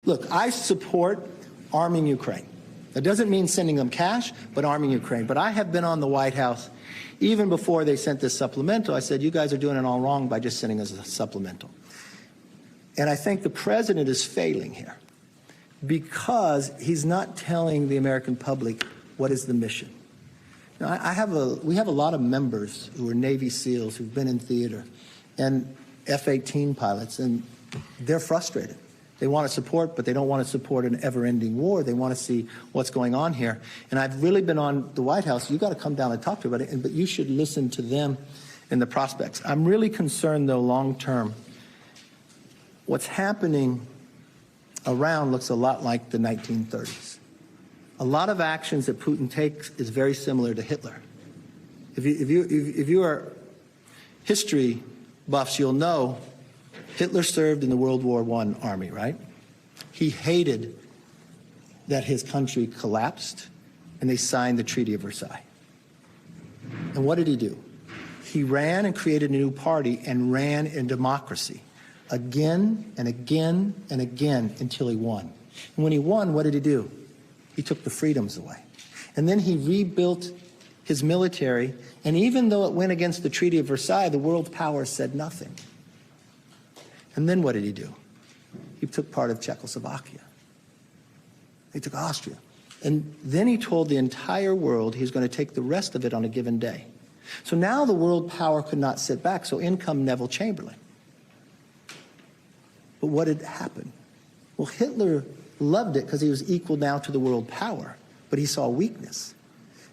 Look, I support arming Ukraine. That doesn't mean sending them cash, but arming Ukraine. But I have been on the White House even before they sent this supplemental. I said, you guys are doing it all wrong by just sending us a supplemental. And I think the president is failing here because he's not telling the American public what is the mission. Now, we have a lot of members who are Navy SEALs who've been in theater and F-18 pilots, and they're frustrated. They want to support, but they don't want to support an ever-ending war. They want to see what's going on here. And I've really been on the White House. You've got to come down and talk to them about it, but you should listen to them and the prospects. I'm really concerned, though, long-term. What's happening around looks a lot like the 1930s. A lot of actions that Putin takes is very similar to Hitler. If you are history buffs, you'll know Hitler served in the World War I army, right? He hated that his country collapsed, and they signed the Treaty of Versailles. And what did he do? He ran and created a new party and ran in democracy again and again and again until he won. And when he won, what did he do? He took the freedoms away. And then he rebuilt his military, and even though it went against the Treaty of Versailles, the world powers said nothing. And then what did he do? He took part of Czechoslovakia. He took Austria. And then he told the entire world he's going to take the rest of it on a given day. So now the world power could not sit back, so in come Neville Chamberlain. But what had happened? Well, Hitler loved it because he was equal now to the world power, but he saw weakness.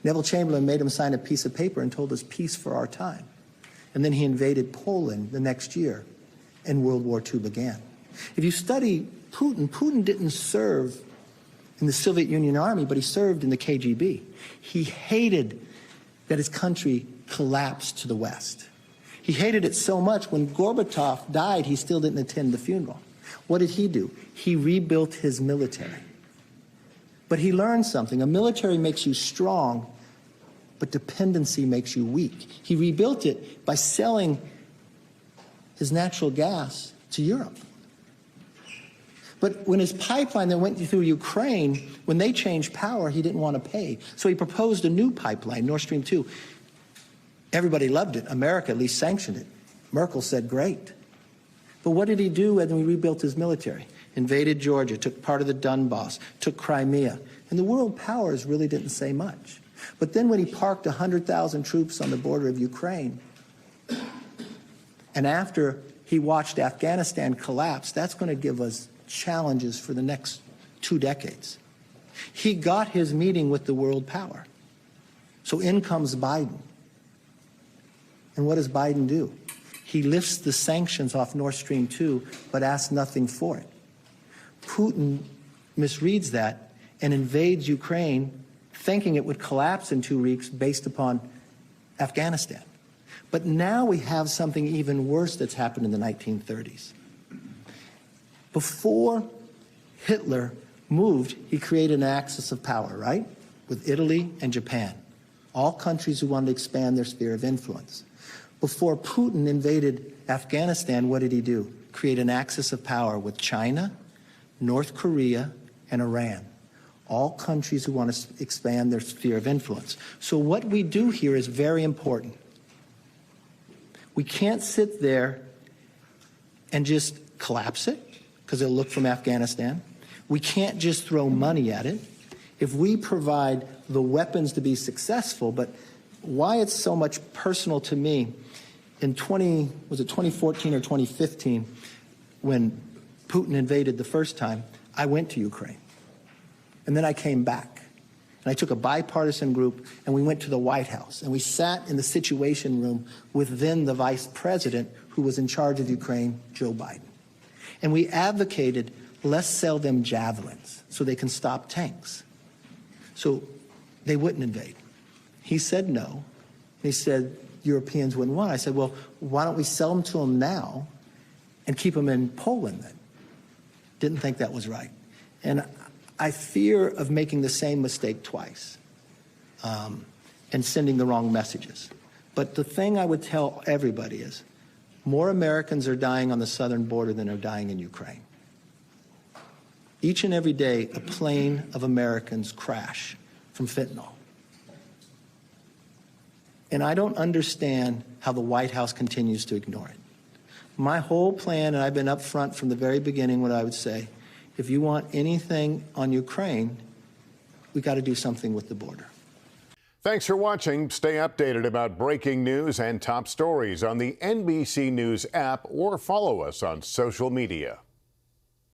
Neville Chamberlain made him sign a piece of paper and told us peace for our time. And then he invaded Poland the next year, and World War II began. If you study Putin, Putin didn't serve in the Soviet Union army, but he served in the KGB. He hated that his country collapsed to the West. He hated it so much when Gorbachev died, he still didn't attend the funeral. What did he do? He rebuilt his military. But he learned something. A military makes you strong, but dependency makes you weak. He rebuilt it by selling his natural gas to Europe. But when his pipeline that went through Ukraine, when they changed power, he didn't want to pay. So he proposed a new pipeline, Nord Stream 2. Everybody loved it. America at least sanctioned it. Merkel said, great. But what did he do when he rebuilt his military? Invaded Georgia, took part of the Donbass, took Crimea. And the world powers really didn't say much. But then when he parked 100,000 troops on the border of Ukraine, and after he watched Afghanistan collapse, that's going to give us challenges for the next 2 decades. He got his meeting with the world power. So in comes Biden. And what does Biden do? He lifts the sanctions off Nord Stream 2, but asks nothing for it. Putin misreads that and invades Ukraine, thinking it would collapse in 2 weeks based upon Afghanistan. But now we have something even worse that's happened in the 1930s. Before Hitler moved, he created an axis of power, right? With Italy and Japan, all countries who wanted to expand their sphere of influence. Before Putin invaded Afghanistan, what did he do? Create an axis of power with China, North Korea, and Iran, all countries who want to expand their sphere of influence. So what we do here is very important. We can't sit there and just collapse it, because it'll look from Afghanistan. We can't just throw money at it. If we provide the weapons to be successful, but why it's so much personal to me, in 2014 or 2015, when Putin invaded the first time, I went to Ukraine. And then I came back. And I took a bipartisan group, and we went to the White House. And we sat in the Situation Room with then the vice president who was in charge of Ukraine, Joe Biden. And we advocated, let's sell them javelins so they can stop tanks. So they wouldn't invade. He said no. He said Europeans wouldn't want it. I said, well, why don't we sell them to them now and keep them in Poland then? Didn't think that was right. And I fear of making the same mistake twice and sending the wrong messages. But the thing I would tell everybody is more Americans are dying on the southern border than are dying in Ukraine. Each and every day, a plane of Americans crash from fentanyl. And I don't understand how the White House continues to ignore it. My whole plan, and I've been up front from the very beginning, what I would say, if you want anything on Ukraine, we got to do something with the border. Thanks for watching. Stay updated about breaking news and top stories on the NBC News app or follow us on social media.